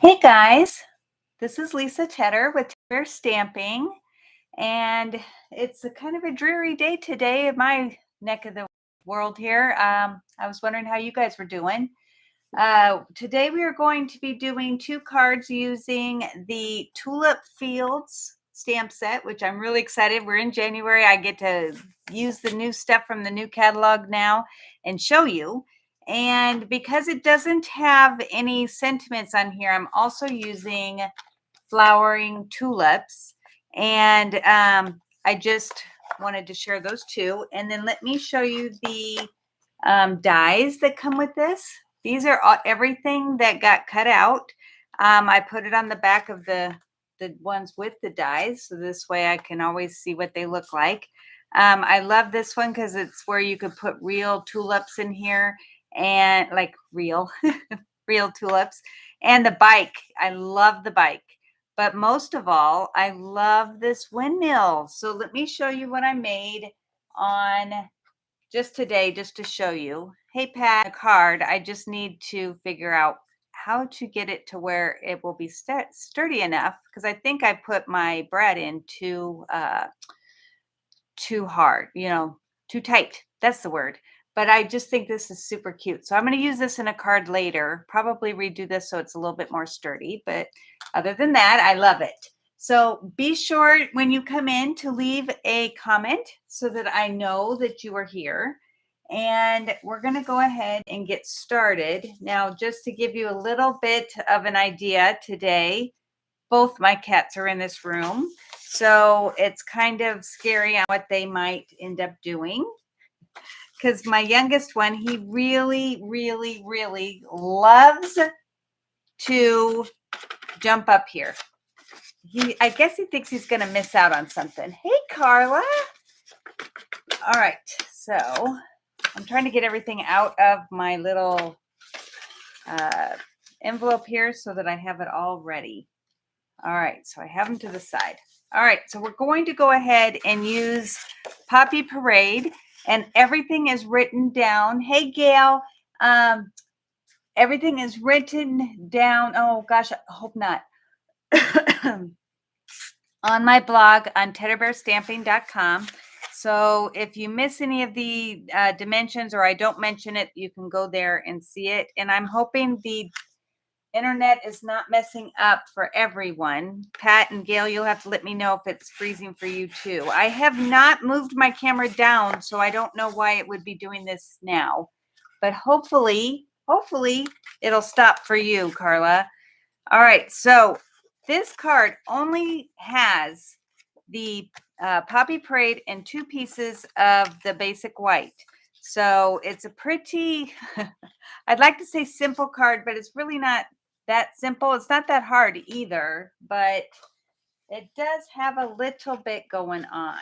Hey guys, this is Lisa Tedder with Tedder Stamping, and it's a kind of a dreary day today in my neck of the world here. I was wondering how you guys were doing. Today we are going to be doing two cards using the Tulip Fields stamp set, which I'm really excited. We're in January. I get to use the new stuff from the new catalog now and show you. And because it doesn't have any sentiments on here, I'm also using flowering tulips. And I just wanted to share those two. And then let me show you the dies that come with this. These are everything that got cut out. I put it on the back of the ones with the dies, so this way I can always see what they look like. I love this one because it's where you could put real tulips in here, and like real real tulips. And the bike, I love the bike. But most of all, I love this windmill. So let me show you what I made on just today, just to show you. Hey Pat, a card. I just need to figure out how to get it to where it will be sturdy enough, because I think I put my brad in too hard, too tight. That's the word. But I just think this is super cute. So I'm going to use this in a card later, probably redo this so it's a little bit more sturdy. But other than that, I love it. So be sure when you come in to leave a comment so that I know that you are here. And we're going to go ahead and get started. Now, just to give you a little bit of an idea today, both my cats are in this room. So it's kind of scary on what they might end up doing. Because my youngest one, he really, really, really loves to jump up here. I guess he thinks he's going to miss out on something. Hey, Carla. All right. So I'm trying to get everything out of my little envelope here so that I have it all ready. All right. So I have them to the side. All right. So we're going to go ahead and use Poppy Parade, and everything is written down. Hey, Gail. Everything is written down. Oh, gosh. I hope not. On my blog on teddybearstamping.com. So if you miss any of the dimensions or I don't mention it, you can go there and see it. And I'm hoping the internet is not messing up for everyone. Pat and Gail, you'll have to let me know if it's freezing for you too. I have not moved my camera down, so I don't know why it would be doing this now. But hopefully it'll stop for you, Carla. All right, so this card only has the Poppy Parade and two pieces of the basic white. So it's a pretty, I'd like to say simple card, but it's really not that simple. It's not that hard either, but it does have a little bit going on.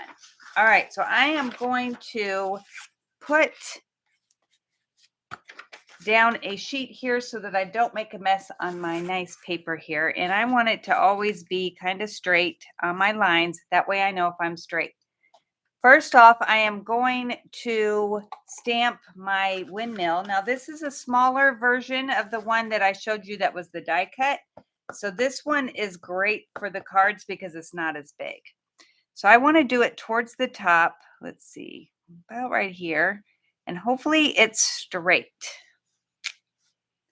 All right, so I am going to put down a sheet here so that I don't make a mess on my nice paper here. And I want it to always be kind of straight on my lines. That way I know if I'm straight. First off, I am going to stamp my windmill. Now this is a smaller version of the one that I showed you that was the die cut. So this one is great for the cards because it's not as big. So I want to do it towards the top. Let's see, about right here. And hopefully it's straight.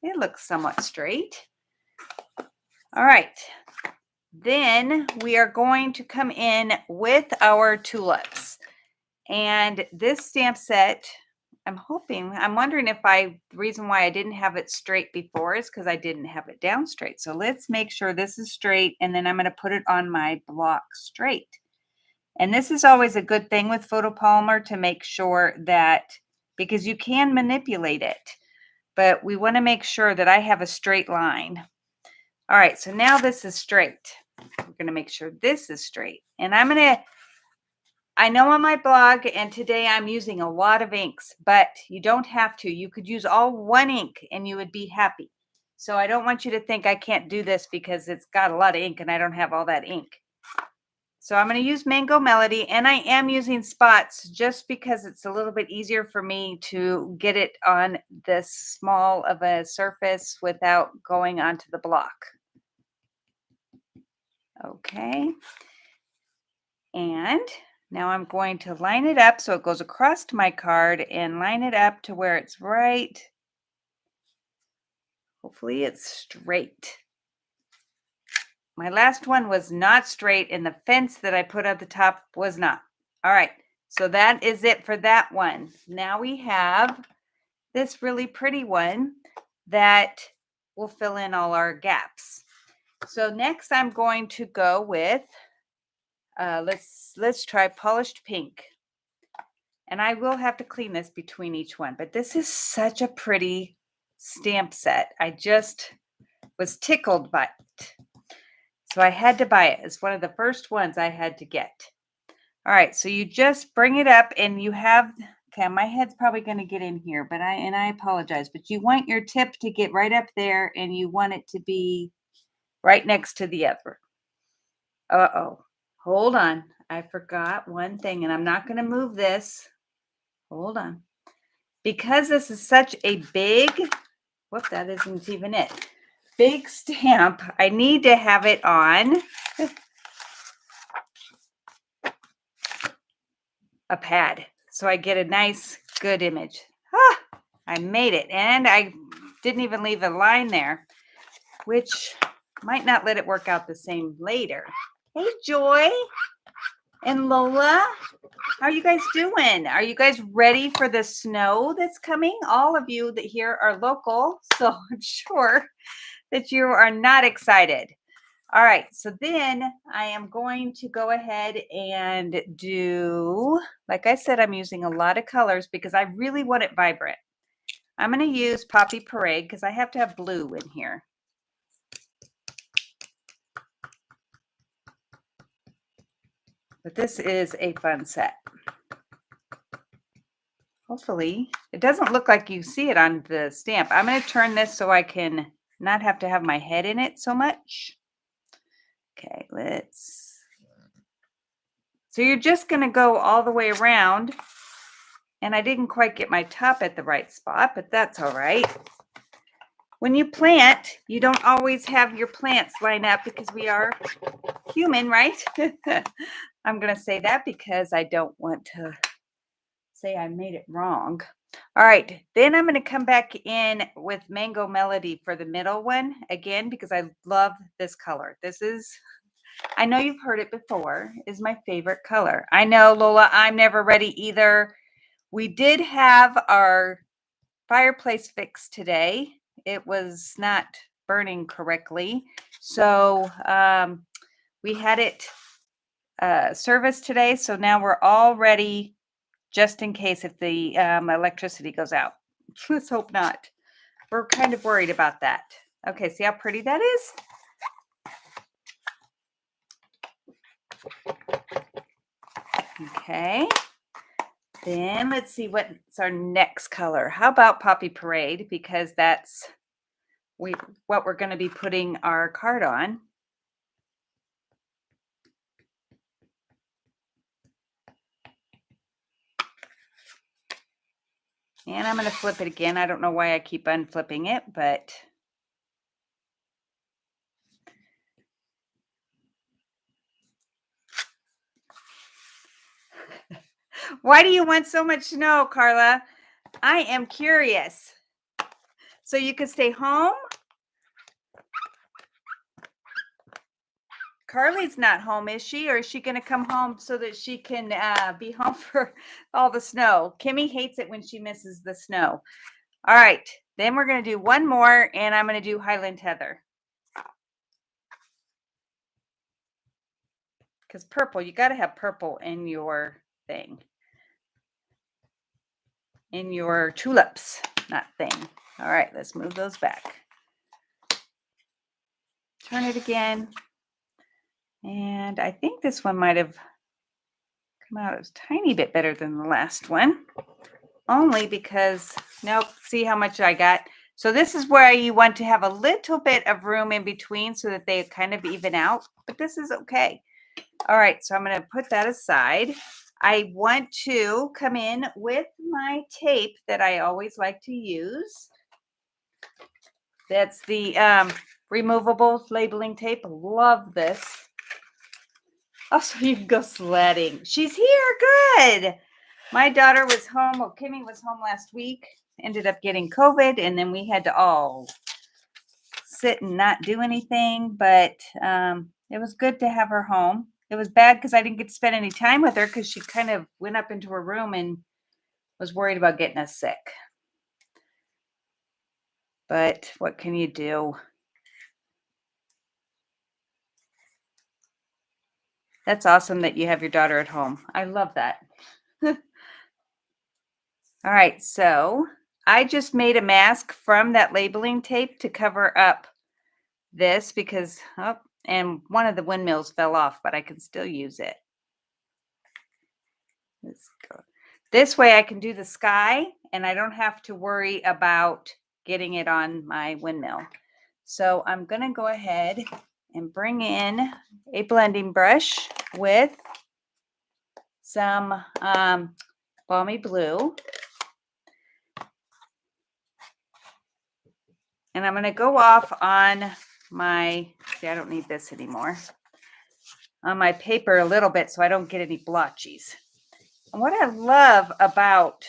It looks somewhat straight. All right. Then we are going to come in with our tulips. And this stamp set, I'm wondering if the reason why I didn't have it straight before is because I didn't have it down straight. So let's make sure this is straight, and then I'm going to put it on my block straight. And this is always a good thing with photopolymer to make sure that, because you can manipulate it, but we want to make sure that I have a straight line. All right, so now this is straight. We're going to make sure this is straight. And I know on my blog, and today I'm using a lot of inks, but you don't have to. You could use all one ink and you would be happy. So I don't want you to think I can't do this because it's got a lot of ink and I don't have all that ink. So I'm going to use Mango Melody, and I am using spots just because it's a little bit easier for me to get it on this small of a surface without going onto the block. Okay. And now I'm going to line it up so it goes across to my card and line it up to where it's right. Hopefully it's straight. My last one was not straight and the fence that I put at the top was not. All right, so that is it for that one. Now we have this really pretty one that will fill in all our gaps. So next I'm going to go with, let's try polished pink. And I will have to clean this between each one, but this is such a pretty stamp set. I just was tickled by it. So I had to buy it. It's one of the first ones I had to get. All right, so you just bring it up and you have, okay, my head's probably going to get in here, but I apologize, but you want your tip to get right up there and you want it to be right next to the other. Uh-oh, hold on. I forgot one thing and I'm not going to move this. Hold on. Because this is such a big, whoop, that isn't even it. Big stamp, I need to have it on a pad so I get a nice, good image. Ah, I made it, and I didn't even leave a line there, which might not let it work out the same later. Hey, Joy and Lola, how are you guys doing? Are you guys ready for the snow that's coming? All of you that here are local, so I'm sure that you are not excited. All right, so then I am going to go ahead and do, like I said, I'm using a lot of colors because I really want it vibrant. I'm going to use Poppy Parade because I have to have blue in here. But this is a fun set. Hopefully, it doesn't look like you see it on the stamp. I'm going to turn this so I can not have to have my head in it so much. Okay, so you're just going to go all the way around. And I didn't quite get my top at the right spot, but that's all right. When you plant, you don't always have your plants line up because we are human, right? I'm going to say that because I don't want to say I made it wrong. All right, then I'm going to come back in with Mango Melody for the middle one again because I love this color. This is, I know you've heard it before, is my favorite color. I know, Lola, I'm never ready either. We did have our fireplace fixed today. It was not burning correctly. So we had it serviced today. So now we're all ready just in case if the electricity goes out. Let's hope not. We're kind of worried about that. Okay, see how pretty that is? Okay. Then let's see what's our next color. How about Poppy Parade? Because that's what we're going to be putting our card on. And I'm going to flip it again. I don't know why I keep unflipping it, but why do you want so much snow, Carla? I am curious. So you could stay home? Carly's not home, is she? Or is she going to come home so that she can be home for all the snow? Kimmy hates it when she misses the snow. All right. Then we're going to do one more, and I'm going to do Highland Heather. Because purple, you got to have purple in your thing. In your tulips, not thing. All right, let's move those back. Turn it again. And I think this one might have come out a tiny bit better than the last one. Only because, nope, see how much I got? So this is where you want to have a little bit of room in between so that they kind of even out. But this is okay. All right, so I'm going to put that aside. I want to come in with my tape that I always like to use. That's the removable labeling tape. Love this. Also, you can go sledding. She's here. Good. My daughter was home. Well, Kimmy was home last week. Ended up getting COVID, and then we had to all sit and not do anything. But it was good to have her home. It was bad because I didn't get to spend any time with her because she kind of went up into her room and was worried about getting us sick. But what can you do? That's awesome that you have your daughter at home. I love that. All right, so I just made a mask from that labeling tape to cover up this because, oh, and one of the windmills fell off, but I can still use it. Let's go. This way I can do the sky and I don't have to worry about getting it on my windmill. So I'm going to go ahead and bring in a blending brush with some balmy blue. And I'm going to go off on my, see, I don't need this anymore, on my paper a little bit so I don't get any blotchies. And what I love about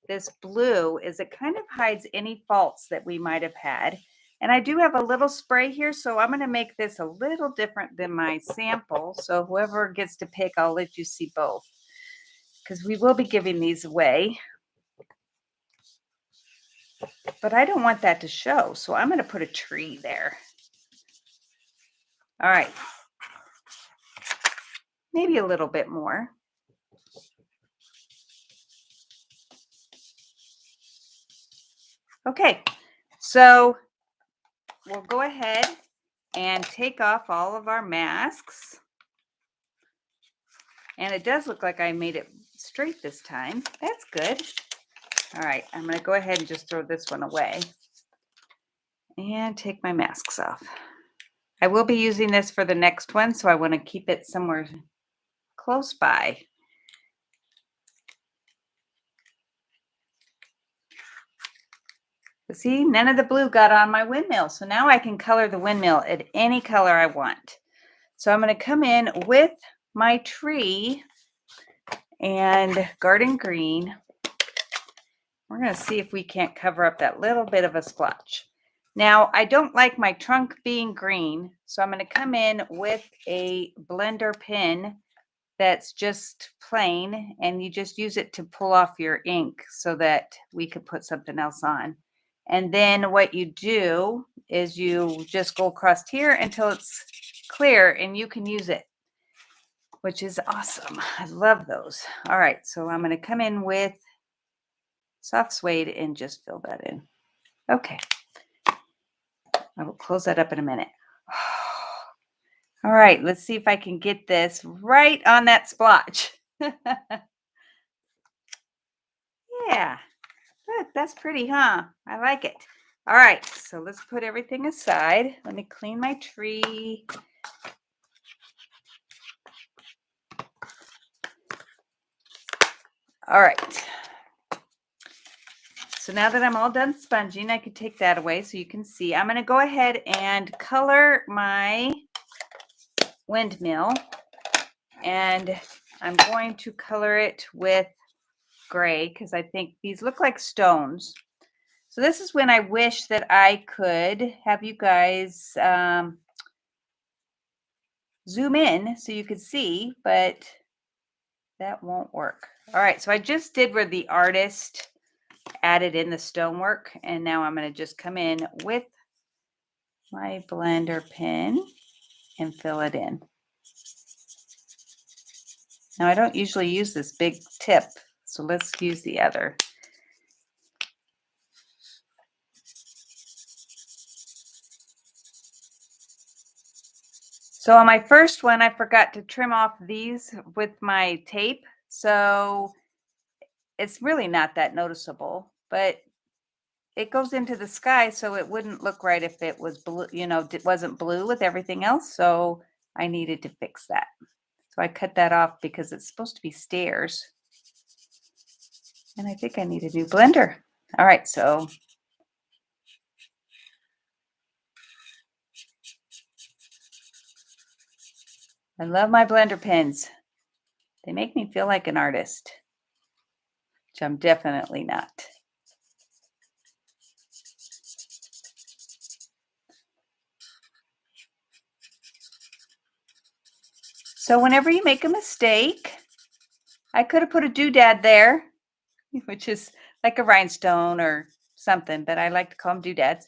this blue is it kind of hides any faults that we might have had. And I do have a little spray here, so I'm going to make this a little different than my sample. So whoever gets to pick, I'll let you see both, because we will be giving these away. But I don't want that to show, so I'm going to put a tree there. All right. Maybe a little bit more. Okay, so we'll go ahead and take off all of our masks. And it does look like I made it straight this time. That's good. All right, I'm going to go ahead and just throw this one away and take my masks off. I will be using this for the next one, so I want to keep it somewhere close by. But see, none of the blue got on my windmill, so now I can color the windmill at any color I want. So I'm going to come in with my tree and garden green. We're going to see if we can't cover up that little bit of a splotch. Now, I don't like my trunk being green, so I'm going to come in with a blender pen that's just plain, and you just use it to pull off your ink so that we could put something else on. And then what you do is you just go across here until it's clear and you can use it, which is awesome. I love those. All right, so I'm going to come in with soft suede and just fill that in. Okay. I will close that up in a minute. All right, let's see if I can get this right on that splotch. Yeah, look, that's pretty, huh? I like it. All right, so let's put everything aside. Let me clean my tree. All right. So now that I'm all done sponging, I could take that away so you can see. I'm going to go ahead and color my windmill, and I'm going to color it with gray because I think these look like stones. So this is when I wish that I could have you guys zoom in so you could see, but that won't work. All right, so I just did where the artist added in the stonework, and now I'm going to just come in with my blender pen and fill it in. Now I don't usually use this big tip, so let's use the other. So on my first one, I forgot to trim off these with my tape, so it's really not that noticeable, but it goes into the sky, so it wouldn't look right if it was blue, you know, it wasn't blue with everything else, so I needed to fix that. So I cut that off because it's supposed to be stairs. And I think I need a new blender. All right, so I love my blender pens. They make me feel like an artist, which I'm definitely not. So whenever you make a mistake, I could have put a doodad there, which is like a rhinestone or something, but I like to call them doodads.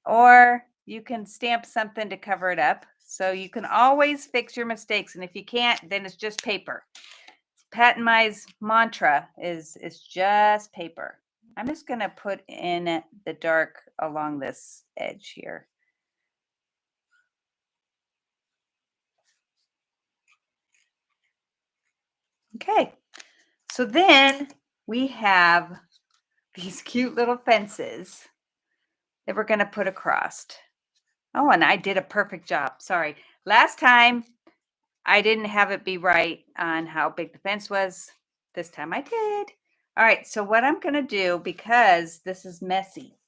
Or you can stamp something to cover it up. So you can always fix your mistakes. And if you can't, then it's just paper. Pat and Mai's mantra is just paper. I'm just going to put in the dark along this edge here. Okay, so then we have these cute little fences that we're going to put across. Oh, and I did a perfect job. Sorry. Last time I didn't have it be right on how big the fence was. This time I did. All right, so what I'm going to do, because this is messy,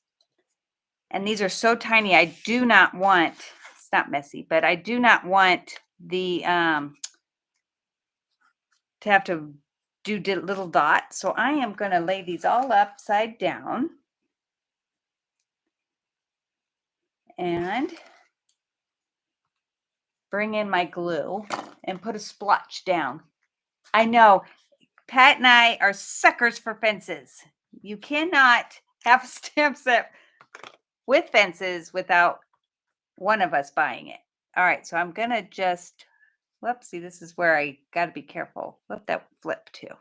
and these are so tiny, I do not want, it's not messy, but I do not want the, to have to do little dots. So I am going to lay these all upside down. And bring in my glue and put a splotch down. I know Pat and I are suckers for fences. You cannot have a stamp set with fences without one of us buying it. All right, so I'm gonna just, whoopsie, this is where I gotta be careful. Let that flip too.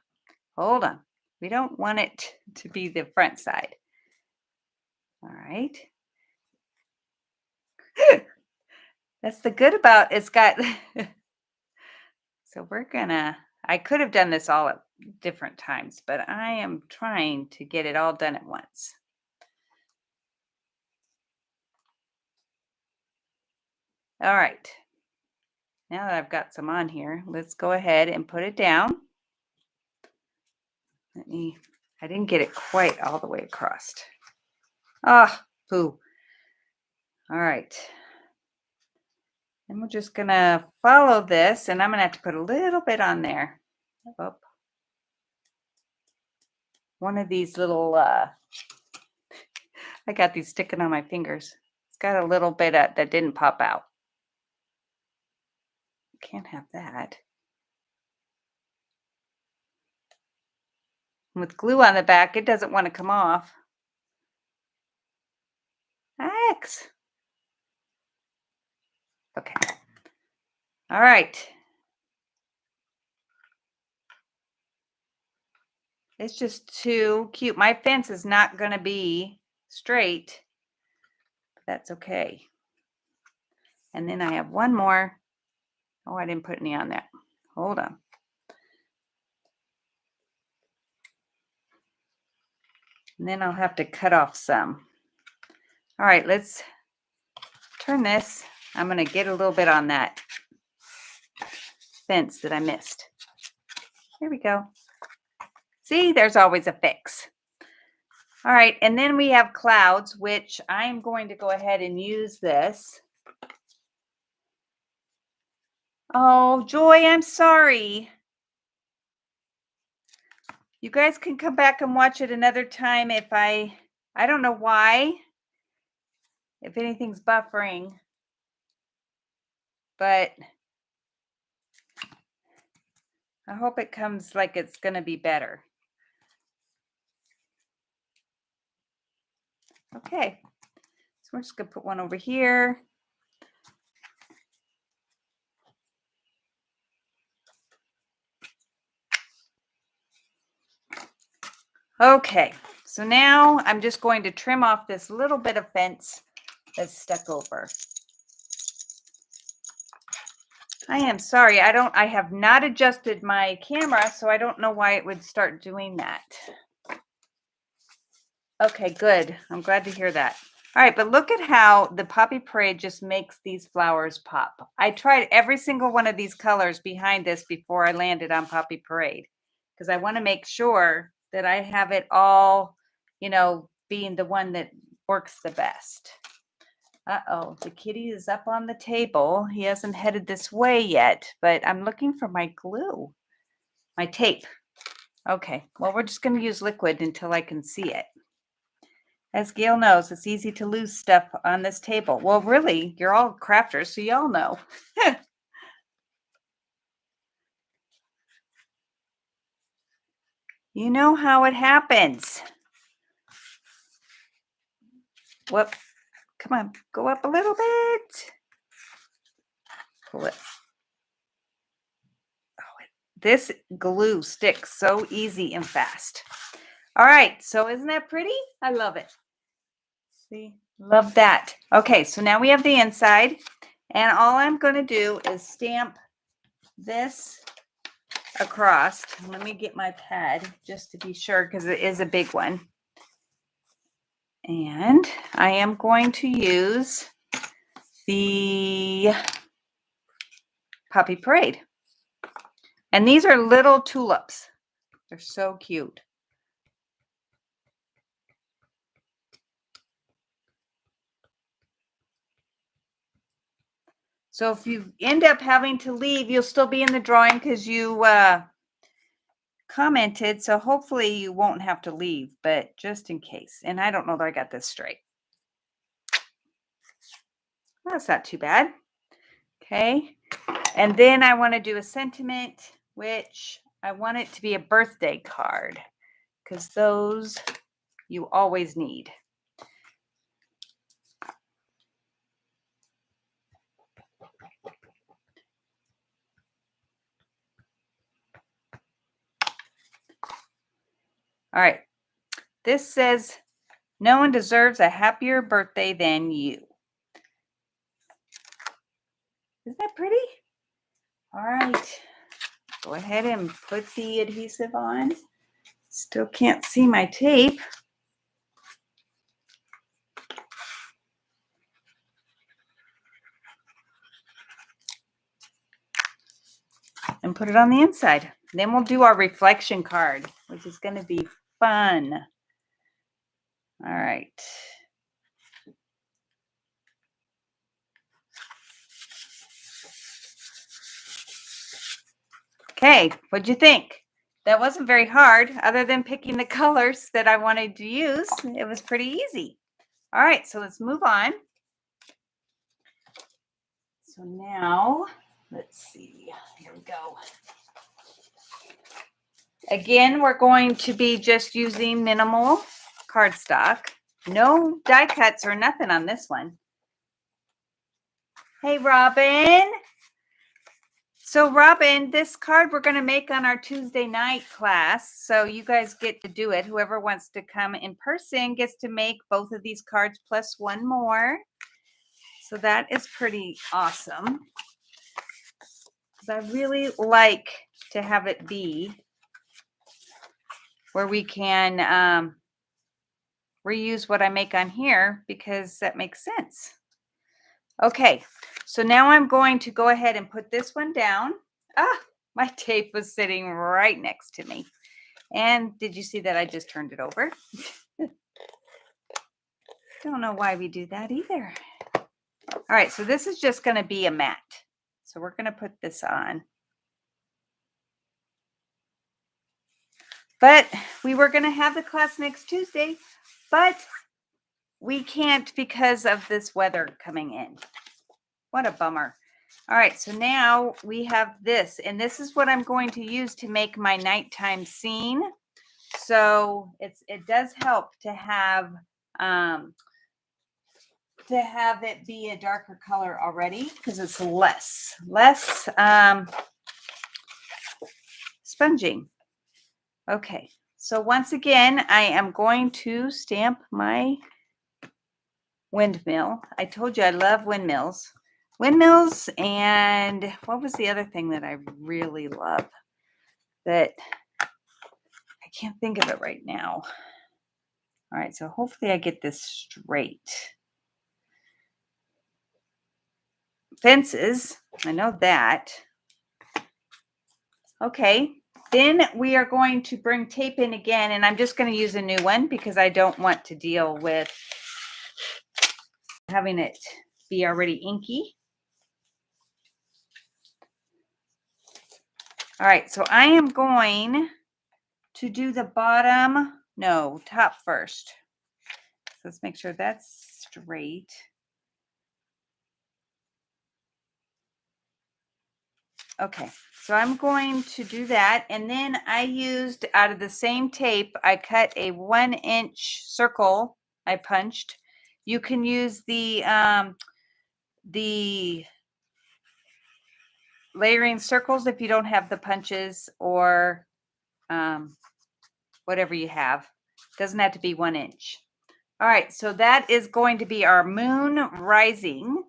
Hold on. We don't want it to be the front side. All right. That's the good about it's got, so we're gonna, I could have done this all at different times, but I am trying to get it all done at once. All right. Now that I've got some on here, let's go ahead and put it down. I didn't get it quite all the way across. Ah, poo. All right. And we're just gonna follow this, and I'm gonna have to put a little bit on there. Oh. One of these little, I got these sticking on my fingers. It's got a little bit that didn't pop out. Can't have that. With glue on the back, it doesn't want to come off. X. Okay. All right. It's just too cute. My fence is not going to be straight. But that's okay. And then I have one more. Oh, I didn't put any on that. Hold on. And then I'll have to cut off some. All right, let's turn this. I'm going to get a little bit on that fence that I missed. Here we go. See, there's always a fix. All right, and then we have clouds, which I'm going to go ahead and use this. Oh, Joy, I'm sorry. You guys can come back and watch it another time if I don't know why, if anything's buffering, but I hope it comes like it's going to be better. Okay, so we're just going to put one over here. Okay, so now I'm just going to trim off this little bit of fence that's stuck over. I am sorry, I have not adjusted my camera, so I don't know why it would start doing that. Okay, good. I'm glad to hear that. All right, but look at how the Poppy Parade just makes these flowers pop. I tried every single one of these colors behind this before I landed on Poppy Parade because I want to make sure that I have it all, being the one that works the best. Uh-oh, the kitty is up on the table. He hasn't headed this way yet, but I'm looking for my glue, my tape. Okay, well, we're just going to use liquid until I can see it. As Gail knows, it's easy to lose stuff on this table. Well, really, you're all crafters, so y'all know. You know how it happens. Whoop. Come on, go up a little bit. Pull it. Oh, this glue sticks so easy and fast. All right, so isn't that pretty? I love it. See, love that. Okay, so now we have the inside, and all I'm going to do is stamp this across. Let me get my pad just to be sure because it is a big one. And I am going to use the Poppy Parade. And these are little tulips. They're so cute. So if you end up having to leave, you'll still be in the drawing because you commented. So hopefully you won't have to leave, but just in case. And I don't know that I got this straight. That's not too bad. Okay. And then I want to do a sentiment, which I want it to be a birthday card because those you always need. All right. This says, no one deserves a happier birthday than you. Isn't that pretty? All right. Go ahead and put the adhesive on. Still can't see my tape. And put it on the inside. Then we'll do our reflection card, which is going to be fun. All right. Okay, what'd you think? That wasn't very hard, other than picking the colors that I wanted to use. It was pretty easy. All right, so let's move on. So now, let's see. Here we go. Again, we're going to be just using minimal cardstock. No die cuts or nothing on this one. Hey, Robin. So, Robin, this card we're going to make on our Tuesday night class. So you guys get to do it. Whoever wants to come in person gets to make both of these cards plus one more. So that is pretty awesome. I really like to have it be where we can reuse what I make on here because that makes sense. Okay, so now I'm going to go ahead and put this one down. Ah, my tape was sitting right next to me. And did you see that I just turned it over? Don't know why we do that either. All right, so this is just going to be a mat. So we're going to put this on. But we were going to have the class next Tuesday, but we can't because of this weather coming in. What a bummer. All right, so now we have this, and this is what I'm going to use to make my nighttime scene. So it does help to have it be a darker color already because it's less sponging. Okay, so once again, I am going to stamp my windmill. I told you I love windmills. Windmills, and what was the other thing that I really love that I can't think of it right now. All right, so hopefully I get this straight. Fences, I know that. Okay, then we are going to bring tape in again, and I'm just going to use a new one because I don't want to deal with having it be already inky. All right, so I am going to do the top first. So let's make sure that's straight. Okay, so I'm going to do that. And then I used, out of the same tape, I cut a 1-inch circle I punched. You can use the layering circles if you don't have the punches, or whatever you have. Doesn't have to be 1 inch. All right, so that is going to be our moon rising.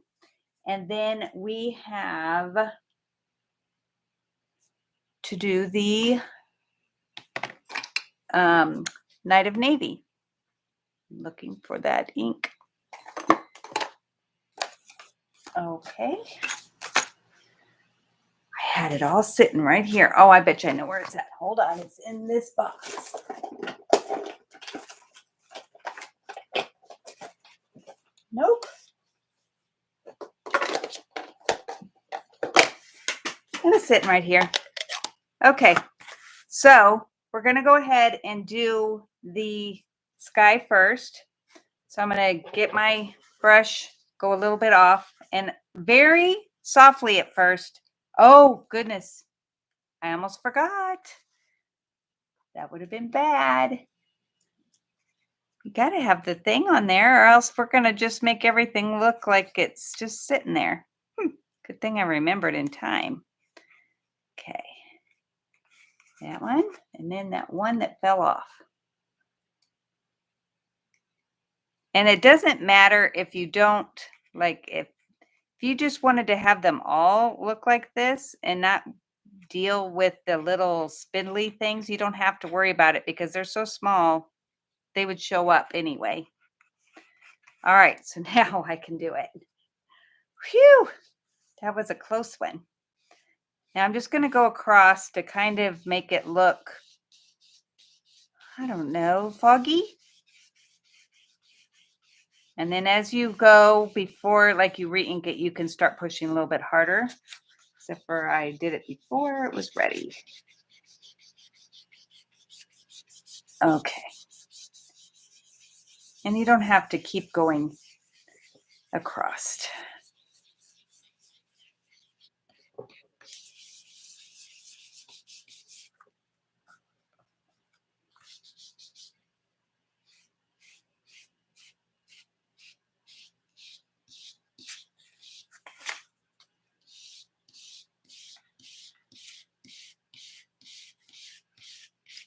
And then we have to do the Night of Navy. I'm looking for that ink. Okay. I had it all sitting right here. Oh, I bet you I know where it's at. Hold on, it's in this box. Nope. It's sitting right here. Okay, so we're going to go ahead and do the sky first. So I'm going to get my brush, go a little bit off, and very softly at first. Oh, goodness. I almost forgot. That would have been bad. You got to have the thing on there, or else we're going to just make everything look like it's just sitting there. Good thing I remembered in time. Okay. That one, and then that one that fell off. And it doesn't matter if you don't, like, if you just wanted to have them all look like this and not deal with the little spindly things, you don't have to worry about it because they're so small, they would show up anyway. All right, so now I can do it. Phew, that was a close one. Now I'm just going to go across to kind of make it look, I don't know, foggy. And then as you go, before, like, you re-ink it, you can start pushing a little bit harder. Except for I did it before it was ready. Okay. And you don't have to keep going across.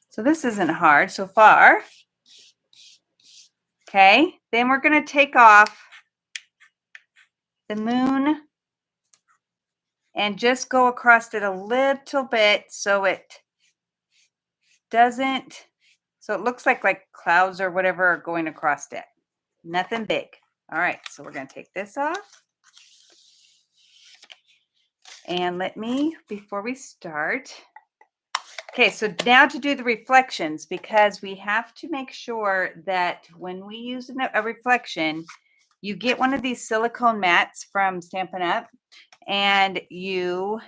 So this isn't hard so far. Okay, then we're going to take off the moon and just go across it a little bit so it doesn't, so it looks like clouds or whatever are going across it. Nothing big. All right, so we're going to take this off. And let me, before we start, okay, so now to do the reflections, because we have to make sure that when we use a reflection, you get one of these silicone mats from Stampin' Up, and you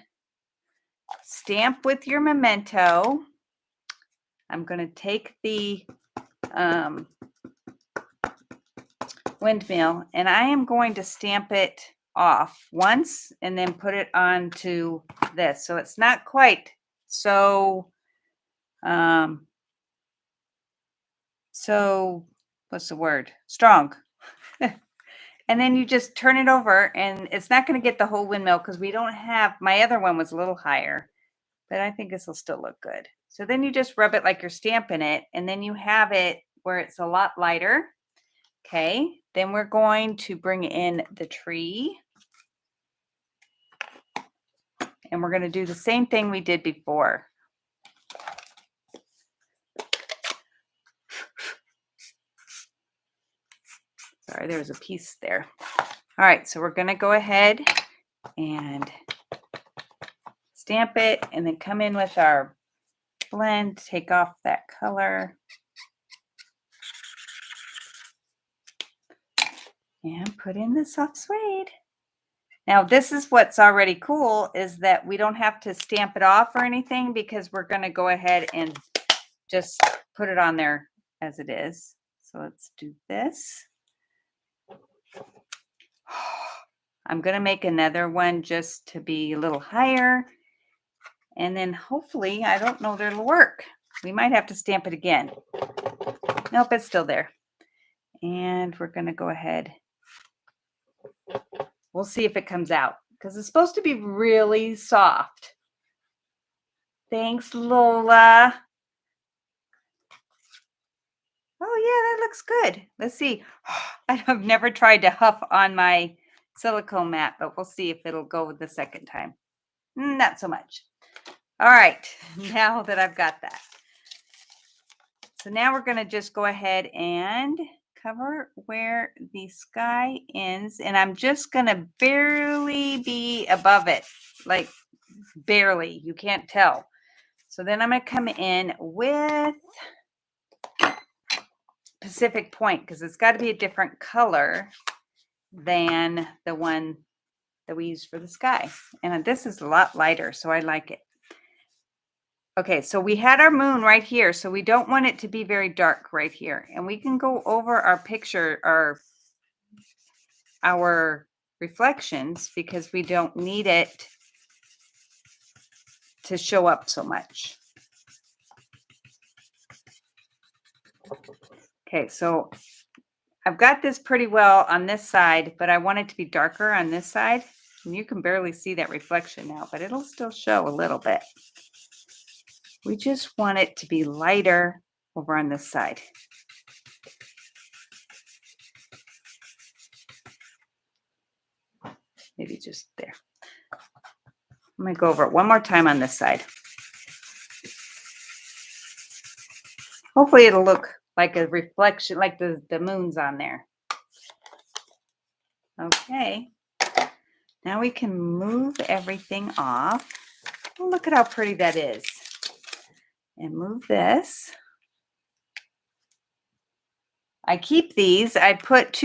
stamp with your memento. I'm going to take the windmill, and I am going to stamp it off once and then put it onto this. So it's not quite so, what's the word? Strong. And then you just turn it over, and it's not going to get the whole windmill because we don't have, my other one was a little higher, but I think this will still look good. So then you just rub it like you're stamping it, and then you have it where it's a lot lighter. Okay, then we're going to bring in the tree. And we're going to do the same thing we did before. Sorry, there was a piece there. All right, so we're going to go ahead and stamp it and then come in with our blend, take off that color. And put in the soft suede. Now, this is what's already cool is that we don't have to stamp it off or anything because we're going to go ahead and just put it on there as it is. So let's do this. I'm going to make another one just to be a little higher. And then hopefully, I don't know that it'll work. We might have to stamp it again. Nope, it's still there. And we're going to go ahead. We'll see if it comes out because it's supposed to be really soft. Thanks, Lola. Oh, yeah, that looks good. Let's see. I've never tried to huff on my silicone mat, but we'll see if it'll go the second time. Not so much. All right, now that I've got that. So now we're going to just go ahead and cover where the sky ends. And I'm just going to barely be above it, like barely. You can't tell. So then I'm going to come in with Pacific Point because it's got to be a different color than the one that we use for the sky. And this is a lot lighter, so I like it. Okay, so we had our moon right here, so we don't want it to be very dark right here. And we can go over our picture, our reflections, because we don't need it to show up so much. Okay, so I've got this pretty well on this side, but I want it to be darker on this side. And you can barely see that reflection now, but it'll still show a little bit. We just want it to be lighter over on this side. Maybe just there. I'm going to go over it one more time on this side. Hopefully it'll look like a reflection, like the moon's on there. Okay. Now we can move everything off. Oh, look at how pretty that is. And move this. I keep these. I put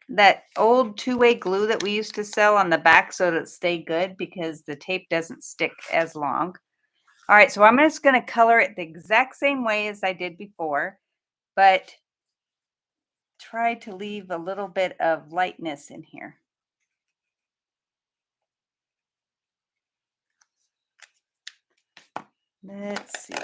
that old two-way glue that we used to sell on the back so that it stay good because the tape doesn't stick as long. All right, so I'm just going to color it the exact same way as I did before, but try to leave a little bit of lightness in here. Let's see.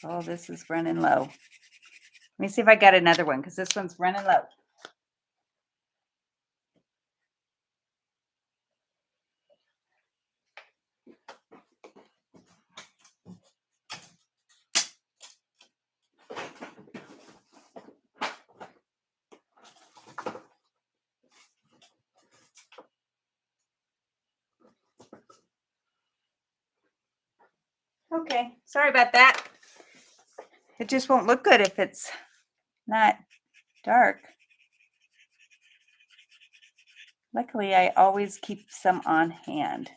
Oh, this is running low. Let me see if I got another one because this one's running low. Okay, sorry about that. It just won't look good if it's not dark. Luckily, I always keep some on hand.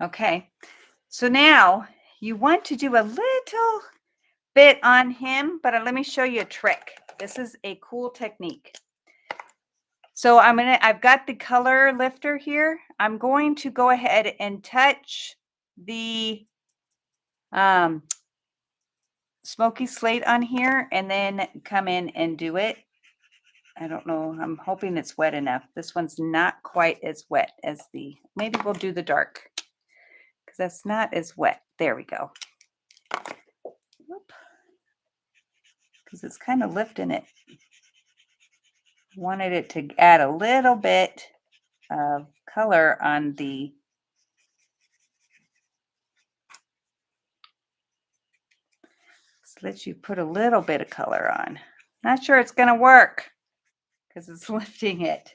Okay, so now you want to do a little bit on him, but let me show you a trick. This is a cool technique. So I've got the color lifter here. I'm going to go ahead and touch the smoky slate on here and then come in and do it. I don't know. I'm hoping it's wet enough. This one's not quite as wet as maybe we'll do the dark because that's not as wet. There we go. Because it's kind of lifting it. Wanted it to add a little bit of color on the let you put a little bit of color on. Not sure it's going to work. because it's lifting it.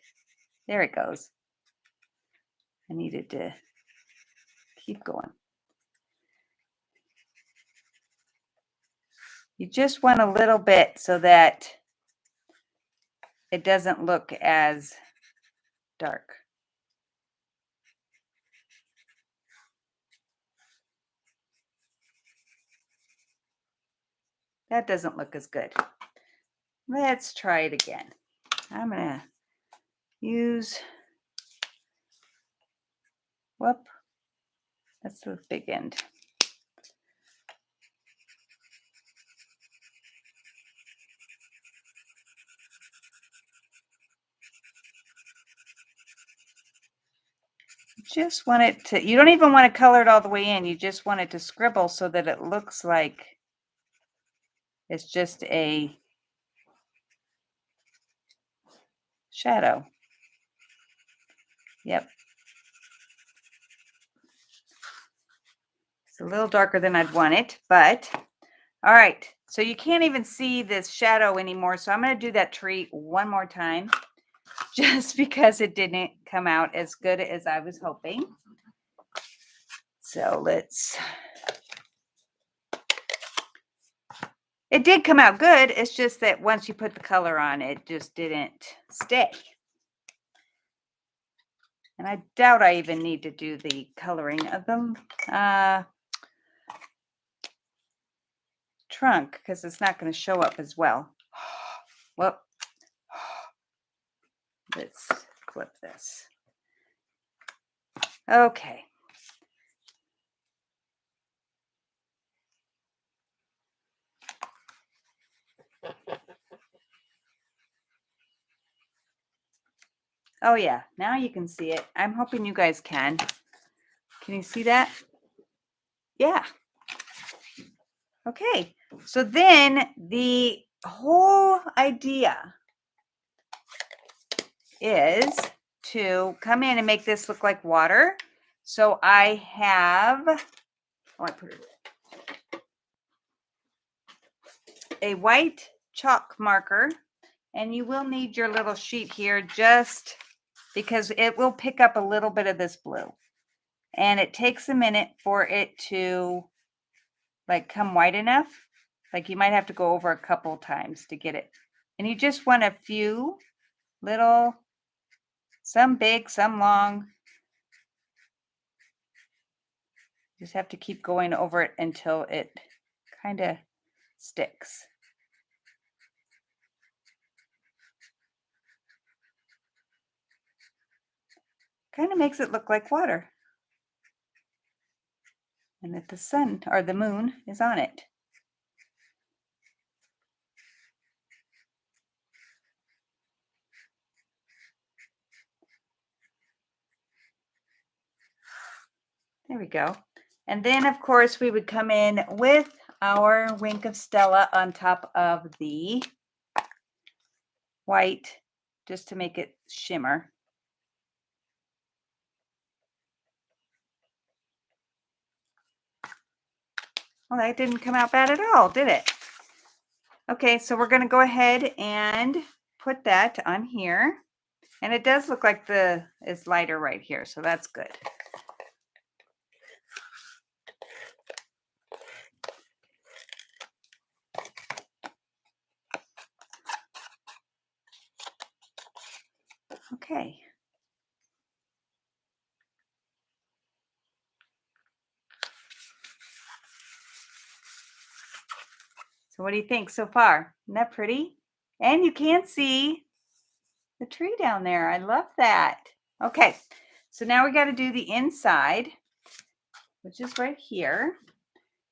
There it goes. I needed to keep going. You just want a little bit so that it doesn't look as dark. That doesn't look as good. Let's try it again. I'm gonna use, whoop, that's the big end. Just want it to, you don't even want to color it all the way in. You just want it to scribble so that it looks like it's just a shadow. Yep. It's a little darker than I'd want it, but all right. So you can't even see this shadow anymore. So I'm going to do that tree one more time just because it didn't come out as good as I was hoping. So let's, it did come out good. It's just that once you put the color on, it just didn't stay. And I doubt I even need to do the coloring of them. Trunk, because it's not going to show up as well. Well, let's flip this. Okay. Oh yeah, now you can see it. I'm hoping you guys can. Can you see that? Yeah. Okay, so then the whole idea is to come in and make this look like water. So I have, oh, I put it, a white chalk marker, and you will need your little sheet here just because it will pick up a little bit of this blue. And it takes a minute for it to like come white enough. Like you might have to go over a couple times to get it. And you just want a few little, some big, some long. Just have to keep going over it until it kind of sticks. Kind of makes it look like water. And that the sun or the moon is on it. There we go. And then of course we would come in with our wink of Stella on top of the white just to make it shimmer. Well, that didn't come out bad at all, did it? Okay, so we're going to go ahead and put that on here. And it does look like it's lighter right here, so that's good. Okay. So what do you think so far? Isn't that pretty? And you can see the tree down there. I love that. Okay, so now we got to do the inside, which is right here.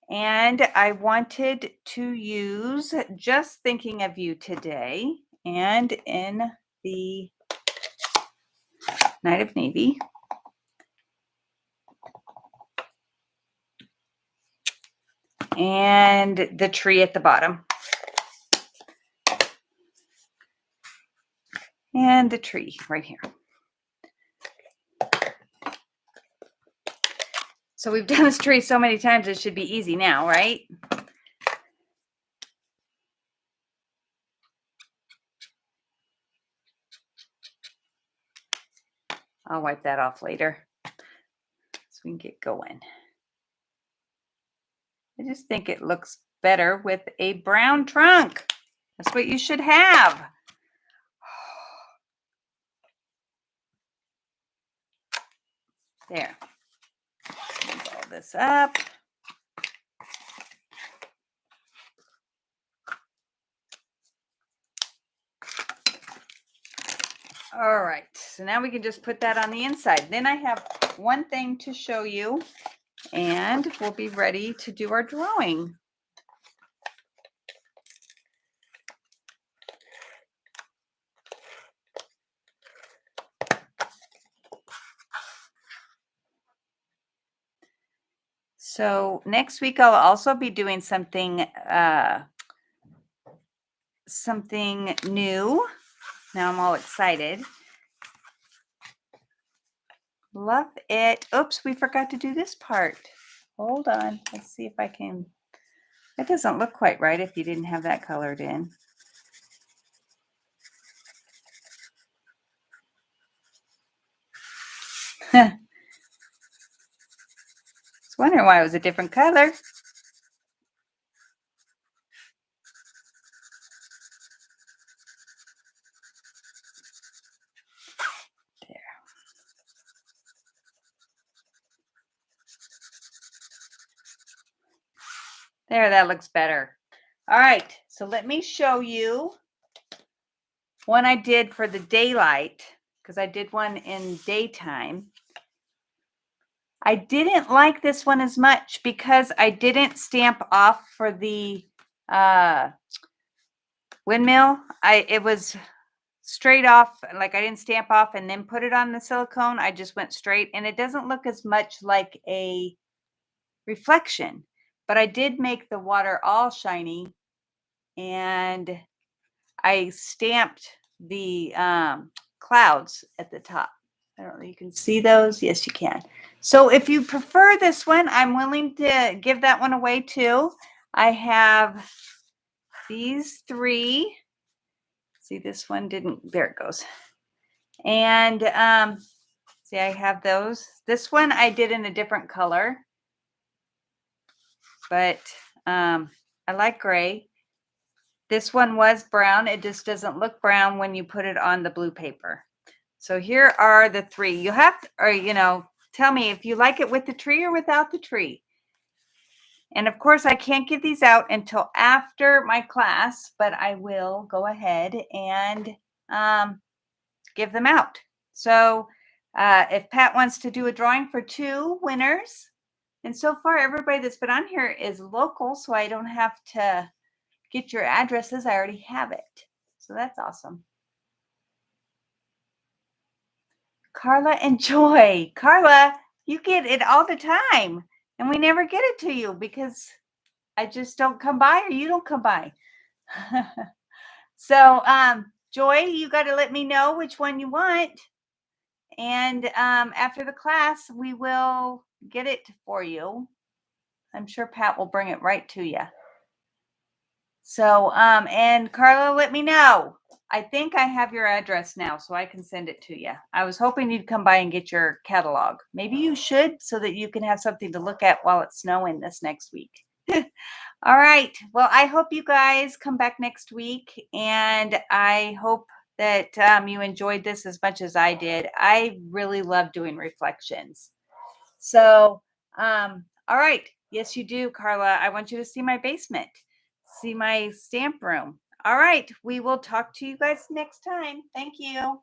And I wanted to use Just Thinking of You today and in the Night of Navy. And the tree at the bottom. And the tree right here. So we've done this tree so many times, it should be easy now, right? I'll wipe that off later so we can get going. I just think it looks better with a brown trunk. That's what you should have. There. Roll this up. All right, so now we can just put that on the inside. Then I have one thing to show you, and we'll be ready to do our drawing. So next week I'll also be doing something new. Now I'm all excited. Love it. Oops, we forgot to do this part. Hold on. Let's see if I can. That doesn't look quite right if you didn't have that colored in. I was wondering why it was a different color. There, that looks better. All right, so let me show you one I did for the daylight, because I did one in daytime. I didn't like this one as much because I didn't stamp off for the windmill. It was straight off, like I didn't stamp off and then put it on the silicone. I just went straight, and it doesn't look as much like a reflection, but I did make the water all shiny, and I stamped the clouds at the top. I don't know, you can see those? Yes, you can. So if you prefer this one, I'm willing to give that one away too. I have these three. See, this one didn't, there it goes. And see, I have those. This one I did in a different color, but I like gray. This one was brown. It just doesn't look brown when you put it on the blue paper. So here are the three. You have to, or, tell me if you like it with the tree or without the tree. And of course, I can't give these out until after my class, but I will go ahead and give them out. So if Pat wants to do a drawing for 2 winners, and so far everybody that's been on here is local, so I don't have to get your addresses. I already have it. So that's awesome. Carla and Joy. Carla, you get it all the time, and we never get it to you because I just don't come by, or you don't come by. So, Joy, you got to let me know which one you want. And after the class, we will get it for you. I'm sure Pat will bring it right to you. So, and Carla, let me know. I think I have your address now, so I can send it to you. I was hoping you'd come by and get your catalog. Maybe you should, so that you can have something to look at while it's snowing this next week. All right. Well, I hope you guys come back next week, and I hope that you enjoyed this as much as I did. I really love doing reflections. So, all right. Yes, you do, Carla. I want you to see my basement, see my stamp room. All right. We will talk to you guys next time. Thank you.